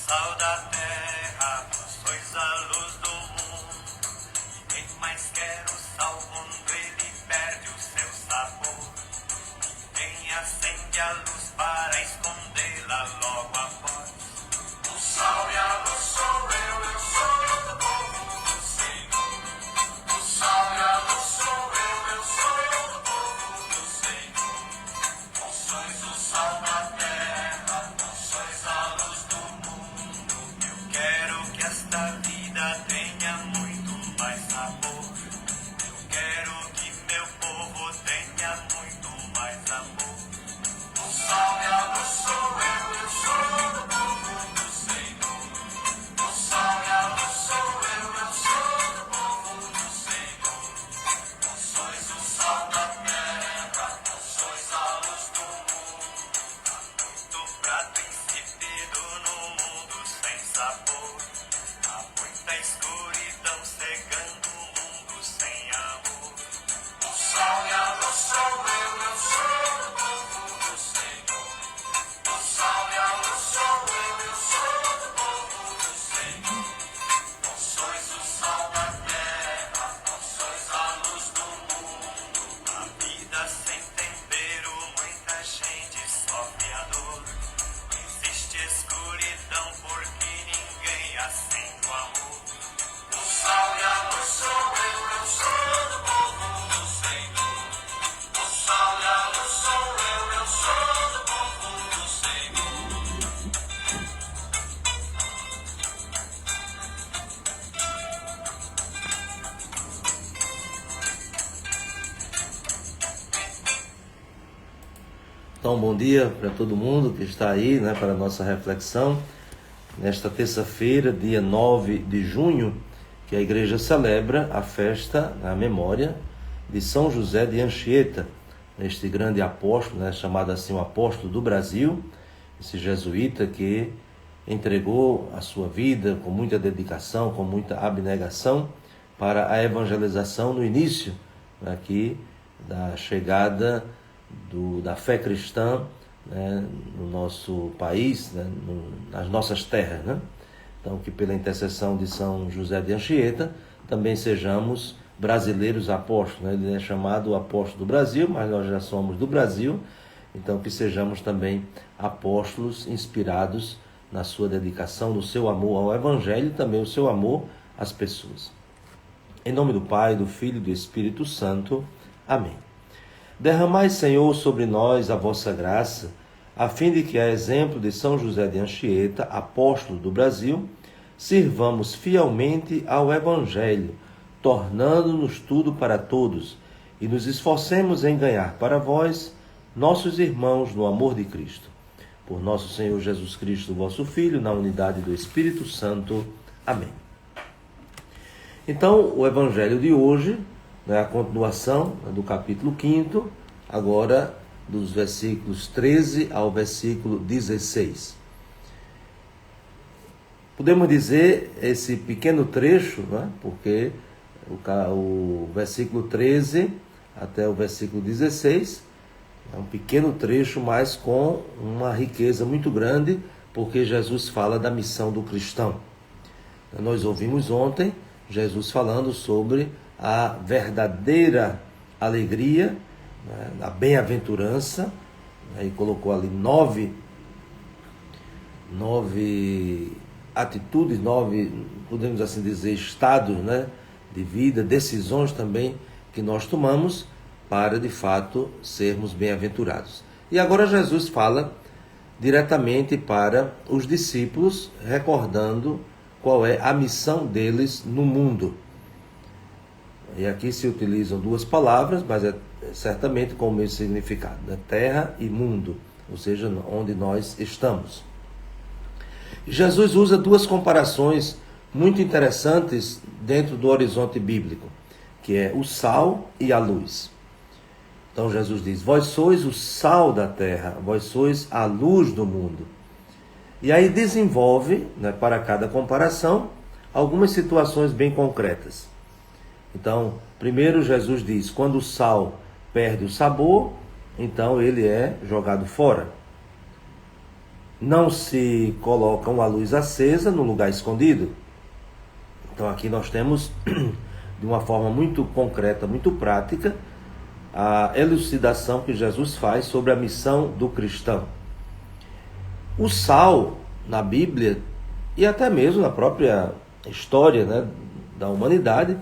sal da terra, sois a luz do mundo. Quem mais quer o sal quando ele perde o seu sabor? Quem acende a luz para escondê-la logo após? O sal e a luz sou eu sou do povo do Senhor. O sal e a luz sou eu sou do povo do Senhor. Vós sois o sal da terra, vós sois a luz do mundo. Eu quero que esta vida tenha muito mais sabor. Eu quero que meu povo tenha muito mais amor. O sal e a luz sou eu sou do povo do Senhor. O sal e a luz sou eu sou do povo do Senhor. Vós sois o sal da terra, vós sois a luz do mundo. Há muito prato insípido no mundo sem sabor. Há muita escuridão cegando o mundo sem amor. O sal e a luz sou eu sou do povo do Senhor. O sal e a luz sou eu sou do povo do Senhor. Vós sois o sal da terra, vós sois a luz do mundo. A vida sem tempero, muita gente sofre a dor. Existe escuridão porque ninguém acende o amor. O sal e a luz sou eu sou do povo do Senhor. O sal e a luz sou eu sou do povo do Senhor. Então, bom dia para todo mundo que está aí, para a nossa reflexão. Nesta terça-feira, dia 9 de junho, que a igreja celebra a festa, a memória de São José de Anchieta, este grande apóstolo, chamado assim o apóstolo do Brasil, esse jesuíta que entregou a sua vida com muita dedicação, com muita abnegação para a evangelização no início aqui da chegada da fé cristã, no nosso país, nas nossas terras, Então, que pela intercessão de São José de Anchieta, também sejamos brasileiros apóstolos, Ele é chamado apóstolo do Brasil, mas nós já somos do Brasil, então que sejamos também apóstolos inspirados na sua dedicação, no seu amor ao Evangelho e também o seu amor às pessoas. Em nome do Pai, do Filho e do Espírito Santo. Amém. Derramai, Senhor, sobre nós a vossa graça, a fim de que, a exemplo de São José de Anchieta, apóstolo do Brasil, sirvamos fielmente ao Evangelho, tornando-nos tudo para todos, e nos esforcemos em ganhar para vós, nossos irmãos, no amor de Cristo. Por nosso Senhor Jesus Cristo, vosso Filho, na unidade do Espírito Santo. Amém. Então, o Evangelho de hoje é a continuação do capítulo 5º, agora dos versículos 13 ao versículo 16. Podemos dizer esse pequeno trecho, porque o versículo 13 até o versículo 16 é um pequeno trecho, mas com uma riqueza muito grande, porque Jesus fala da missão do cristão. Nós ouvimos ontem Jesus falando sobre a verdadeira alegria, a bem-aventurança, e colocou ali nove atitudes, podemos assim dizer, estados, de vida, decisões também que nós tomamos para, de fato, sermos bem-aventurados. E agora Jesus fala diretamente para os discípulos, recordando qual é a missão deles no mundo. E aqui se utilizam duas palavras, mas é certamente com o mesmo significado, terra e mundo, ou seja, onde nós estamos. E Jesus usa duas comparações muito interessantes dentro do horizonte bíblico, que é o sal e a luz. Então Jesus diz: vós sois o sal da terra, vós sois a luz do mundo. E aí desenvolve, para cada comparação, algumas situações bem concretas. Então, primeiro Jesus diz, quando o sal perde o sabor, então ele é jogado fora. não se coloca uma luz acesa no lugar escondido. Então aqui nós temos, de uma forma muito concreta, muito prática, a elucidação que Jesus faz sobre a missão do cristão. O sal, na Bíblia, e até mesmo na própria história, né, da humanidade,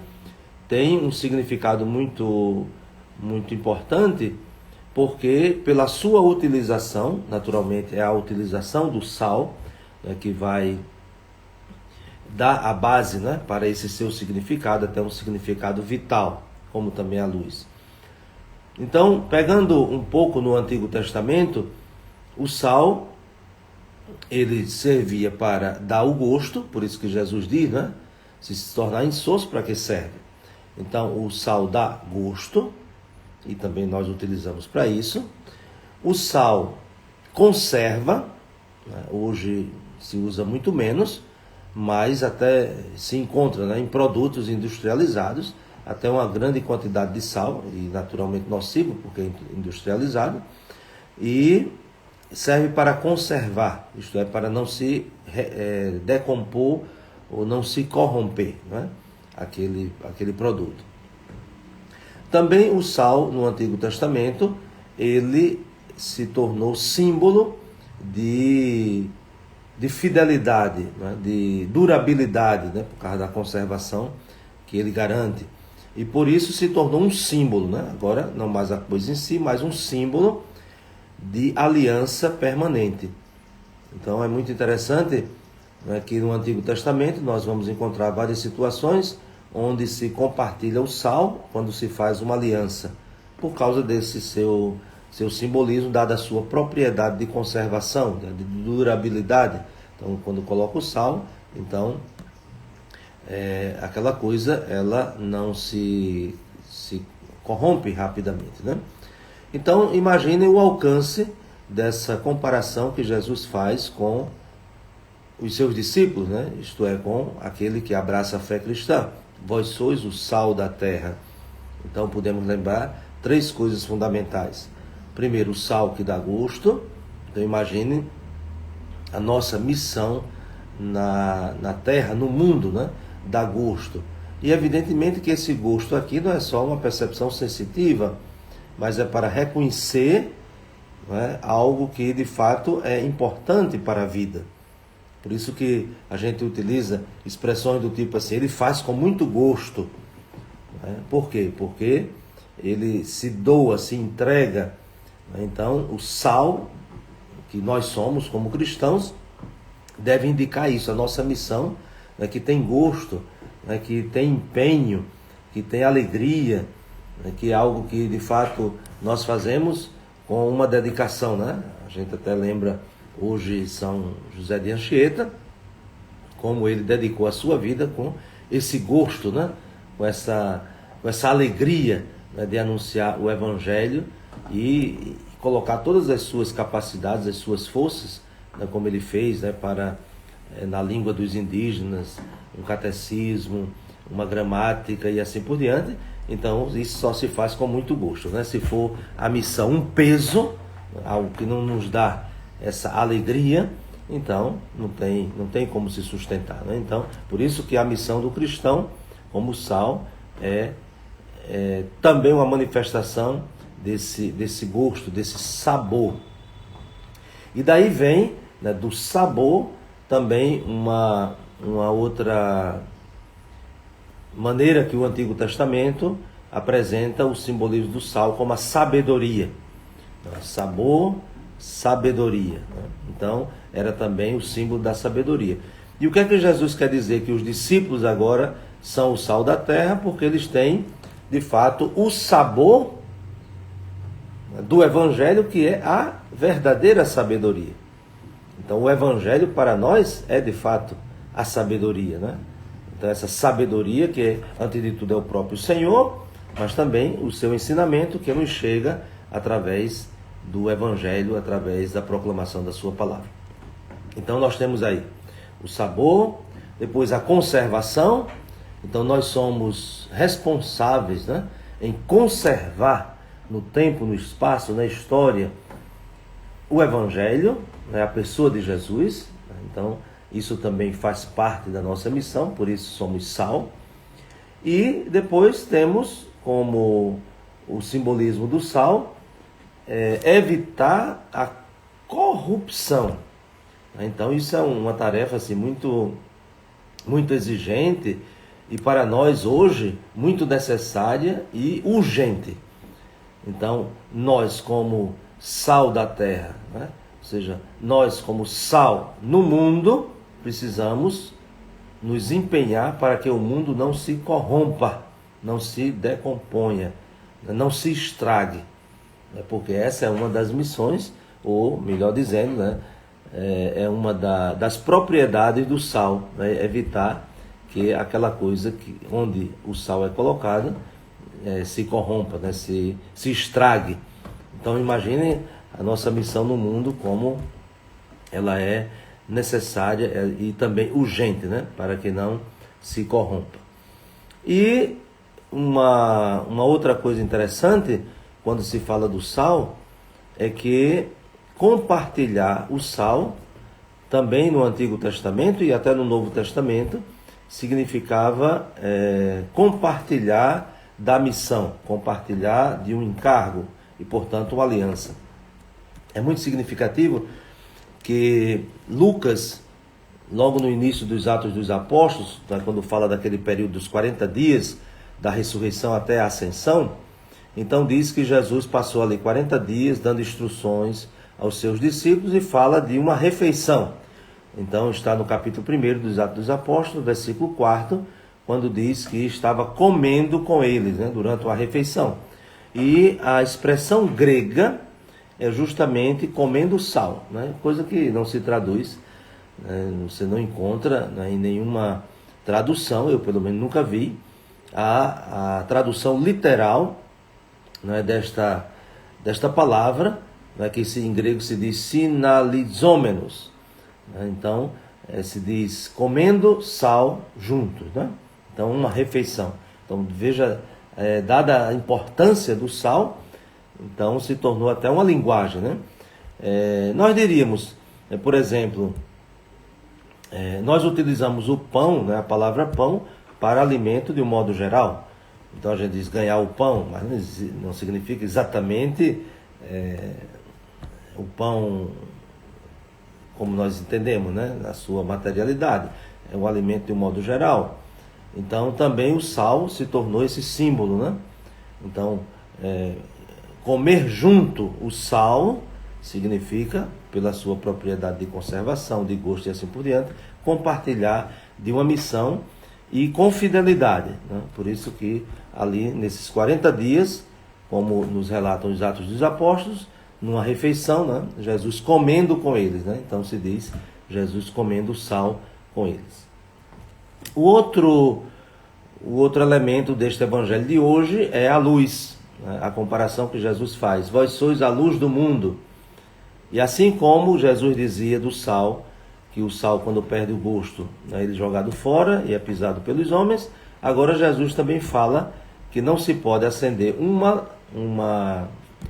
tem um significado muito importante, porque pela sua utilização, naturalmente é a utilização do sal, né, que vai dar a base, né, para esse seu significado, até um significado vital, como também a luz. Então, pegando um pouco no Antigo Testamento, o sal, ele servia para dar o gosto, por isso que Jesus diz, né, se tornar insosso, para que serve? Então, o sal dá gosto, e também nós utilizamos para isso. O sal conserva, né? Hoje se usa muito menos, mas até se encontra, né, em produtos industrializados, até uma grande quantidade de sal, e naturalmente nocivo, porque é industrializado, e serve para conservar, isto é, para não se decompor ou não se corromper, né, aquele produto. Também o sal, no Antigo Testamento, ele se tornou símbolo de fidelidade, né? De durabilidade, né? Por causa da conservação que ele garante. E por isso se tornou um símbolo, né? Agora, não mais a coisa em si, mas um símbolo de aliança permanente. Então é muito interessante, né, que no Antigo Testamento nós vamos encontrar várias situações onde se compartilha o sal quando se faz uma aliança, por causa desse seu simbolismo, dada a sua propriedade de conservação, de durabilidade. Então, quando coloca o sal, então aquela coisa, ela não se corrompe rapidamente, né? Então, imaginem o alcance dessa comparação que Jesus faz com os seus discípulos, né? Isto é, com aquele que abraça a fé cristã. Vós sois o sal da terra. Então podemos lembrar 3 coisas fundamentais. Primeiro, o sal que dá gosto. Então imagine a nossa missão na terra, no mundo, né? Dá gosto. E evidentemente que esse gosto aqui não é só uma percepção sensitiva, mas é para reconhecer, né, algo que de fato é importante para a vida. Por isso que a gente utiliza expressões do tipo assim, ele faz com muito gosto. Né? Por quê? Porque ele se doa, se entrega. Né? Então, o sal que nós somos como cristãos deve indicar isso, a nossa missão, né, que tem gosto, né, que tem empenho, que tem alegria, né, que é algo que de fato nós fazemos com uma dedicação, né? A gente até lembra hoje São José de Anchieta, como ele dedicou a sua vida com esse gosto, né? com essa alegria, né, de anunciar o Evangelho e colocar todas as suas capacidades, as suas forças, né, como ele fez, né, para, na língua dos indígenas, um catecismo, uma gramática e assim por diante. Então isso só se faz com muito gosto, né? Se for a missão um peso, algo que não nos dá essa alegria, então não tem como se sustentar, né? Então, por isso que a missão do cristão, como sal, é também uma manifestação desse gosto, desse sabor. E daí vem, né, do sabor também uma outra maneira que o Antigo Testamento apresenta o simbolismo do sal como a sabedoria. Então, sabor, sabedoria, né? Então era também o símbolo da sabedoria. E o que é que Jesus quer dizer? Que os discípulos agora são o sal da terra, porque eles têm de fato o sabor do Evangelho, que é a verdadeira sabedoria. Então o Evangelho para nós é de fato a sabedoria, né? Então essa sabedoria que antes de tudo é o próprio Senhor, mas também o seu ensinamento que nos chega através do Evangelho, através da proclamação da sua palavra. Então nós temos aí o sabor, depois a conservação. Então nós somos responsáveis, né, em conservar no tempo, no espaço, na história, o Evangelho, né, a pessoa de Jesus. Então, isso também faz parte da nossa missão, por isso somos sal. E depois temos como o simbolismo do sal, evitar a corrupção. Então isso é uma tarefa assim, muito exigente e para nós hoje muito necessária e urgente. Então nós como sal da terra, né? Ou seja, nós como sal no mundo, precisamos nos empenhar para que o mundo não se corrompa, não se decomponha, não se estrague, porque essa é uma das missões, ou melhor dizendo, né, é uma das propriedades do sal, né, evitar que aquela coisa onde o sal é colocado se corrompa, né, se estrague. Então imaginem a nossa missão no mundo como ela é necessária e também urgente, né, para que não se corrompa. E uma outra coisa interessante, quando se fala do sal, é que compartilhar o sal, também no Antigo Testamento e até no Novo Testamento, significava compartilhar da missão, compartilhar de um encargo e, portanto, uma aliança. É muito significativo que Lucas, logo no início dos Atos dos Apóstolos, quando fala daquele período dos 40 dias, da ressurreição até a ascensão, então diz que Jesus passou ali 40 dias dando instruções aos seus discípulos e fala de uma refeição. Então está no capítulo 1 dos Atos dos Apóstolos, versículo 4, quando diz que estava comendo com eles, né, durante uma refeição. E a expressão grega é justamente comendo sal, né, coisa que não se traduz, né, você não encontra, né, em nenhuma tradução, eu pelo menos nunca vi, a tradução literal, né, desta palavra, né, que em grego se diz sinalizômenos, né, então se diz comendo sal juntos, né? Então uma refeição. Então veja, dada a importância do sal, então se tornou até uma linguagem, né? Nós diríamos, por exemplo, nós utilizamos o pão, né, a palavra pão, para alimento de um modo geral. Então a gente diz ganhar o pão, mas não significa exatamente o pão como nós entendemos, né, na sua materialidade. É um alimento de um modo geral. Então também o sal se tornou esse símbolo, né? Então comer junto o sal significa, pela sua propriedade de conservação, de gosto e assim por diante, compartilhar de uma missão e com fidelidade, né? Por isso que ali nesses 40 dias, como nos relatam os Atos dos Apóstolos, numa refeição, né, Jesus comendo com eles, né? Então se diz Jesus comendo sal com eles. O outro elemento deste evangelho de hoje é a luz, né? A comparação que Jesus faz. Vós sois a luz do mundo. E assim como Jesus dizia do sal, que o sal, quando perde o gosto, né, ele é jogado fora e é pisado pelos homens, agora Jesus também fala que não se pode acender uma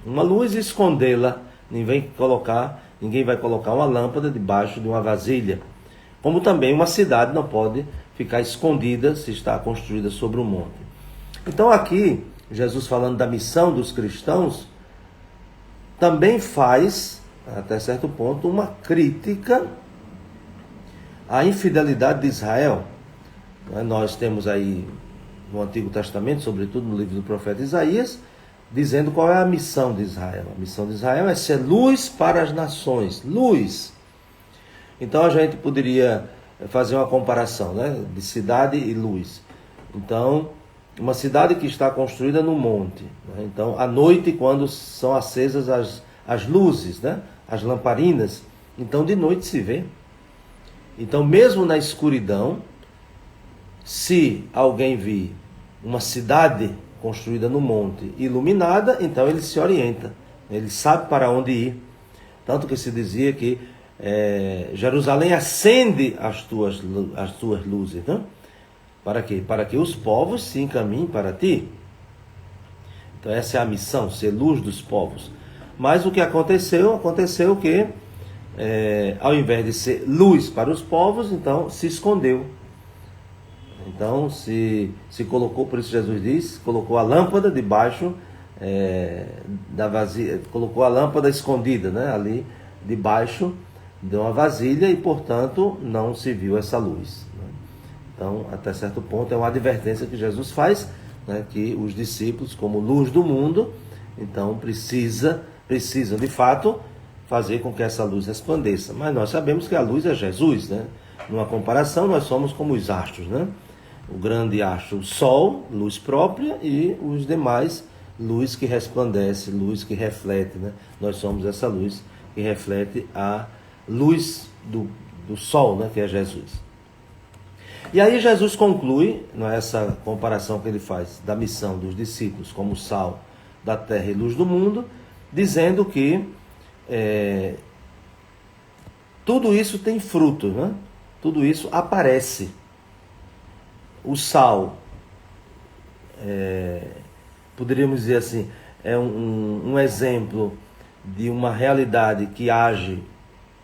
luz e escondê-la. Ninguém vai colocar uma lâmpada debaixo de uma vasilha. Como também uma cidade não pode ficar escondida se está construída sobre um monte. Então aqui, Jesus falando da missão dos cristãos, também faz, até certo ponto, uma crítica à infidelidade de Israel. Nós temos aí no Antigo Testamento, sobretudo no livro do profeta Isaías, dizendo qual é a missão de Israel. A missão de Israel é ser luz para as nações. Luz. Então a gente poderia fazer uma comparação, né, de cidade e luz. Então, uma cidade que está construída no monte, né? Então, à noite, quando são acesas as luzes, né, as lamparinas, então de noite se vê. Então, mesmo na escuridão, se alguém vir uma cidade construída no monte, iluminada, então ele se orienta, ele sabe para onde ir. Tanto que se dizia que Jerusalém acende as tuas luzes, né? Para quê? Para que os povos se encaminhem para ti. Então essa é a missão, ser luz dos povos. Mas o que aconteceu que ao invés de ser luz para os povos, então se escondeu. Então se colocou, por isso Jesus diz, colocou a lâmpada debaixo da vasilha, colocou a lâmpada escondida, né, ali debaixo de uma vasilha, e portanto não se viu essa luz, né? Então, até certo ponto, é uma advertência que Jesus faz, né, que os discípulos, como luz do mundo, então precisam de fato fazer com que essa luz resplandeça. Mas nós sabemos que a luz é Jesus, né? Numa comparação, nós somos como os astros, né? O grande astro, o Sol, luz própria, e os demais, luz que resplandece, luz que reflete, né? Nós somos essa luz que reflete a luz do Sol, né? Que é Jesus. E aí Jesus conclui, nessa comparação que ele faz da missão dos discípulos como sal da terra e luz do mundo, dizendo que tudo isso tem fruto, né? Tudo isso aparece. O sal, poderíamos dizer assim, é um exemplo de uma realidade que age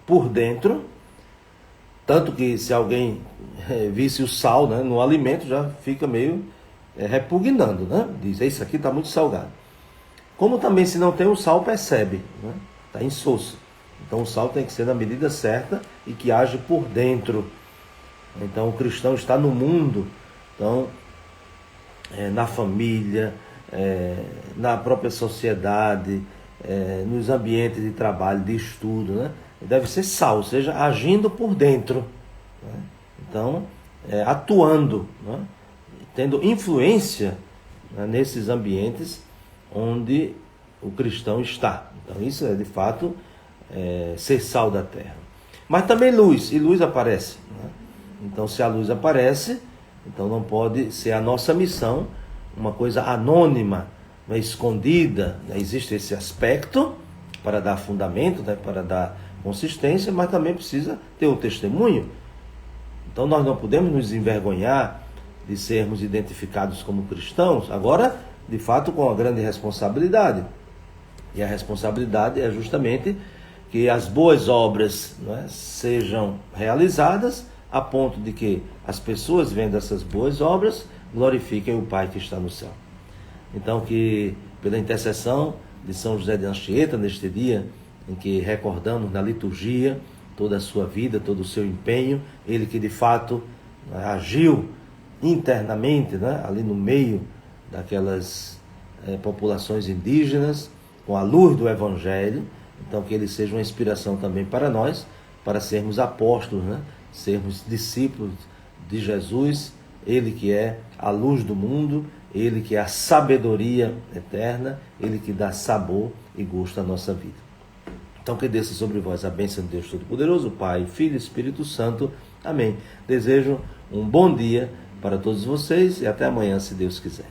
por dentro, tanto que se alguém visse o sal, né, no alimento, já fica meio repugnando, né? Diz, isso aqui está muito salgado. Como também, se não tem o sal, percebe, né? Está insosso. Então o sal tem que ser na medida certa e que age por dentro. Então o cristão está no mundo, então na família, na própria sociedade, nos ambientes de trabalho, de estudo, né? Deve ser sal, ou seja, agindo por dentro, né? Então atuando, né? Tendo influência, né, nesses ambientes onde o cristão está. Então isso é de fato ser sal da terra. Mas também luz, e luz aparece, né? Então se a luz aparece, então não pode ser a nossa missão uma coisa anônima, né, escondida, né? Existe esse aspecto para dar fundamento, né, para dar consistência, mas também precisa ter um testemunho. Então nós não podemos nos envergonhar de sermos identificados como cristãos, agora de fato com uma grande responsabilidade. E a responsabilidade é justamente que as boas obras, né, sejam realizadas a ponto de que as pessoas vendo essas boas obras glorifiquem o Pai que está no céu. Então que pela intercessão de São José de Anchieta, neste dia em que recordamos na liturgia toda a sua vida, todo o seu empenho, ele que de fato agiu internamente, né, ali no meio daquelas populações indígenas, com a luz do Evangelho. Então que ele seja uma inspiração também para nós, para sermos apóstolos, né, sermos discípulos de Jesus, ele que é a luz do mundo, ele que é a sabedoria eterna, ele que dá sabor e gosto à nossa vida. Então que desça sobre vós a bênção de Deus Todo-Poderoso, Pai, Filho e Espírito Santo. Amém. Desejo um bom dia para todos vocês e até amanhã, se Deus quiser.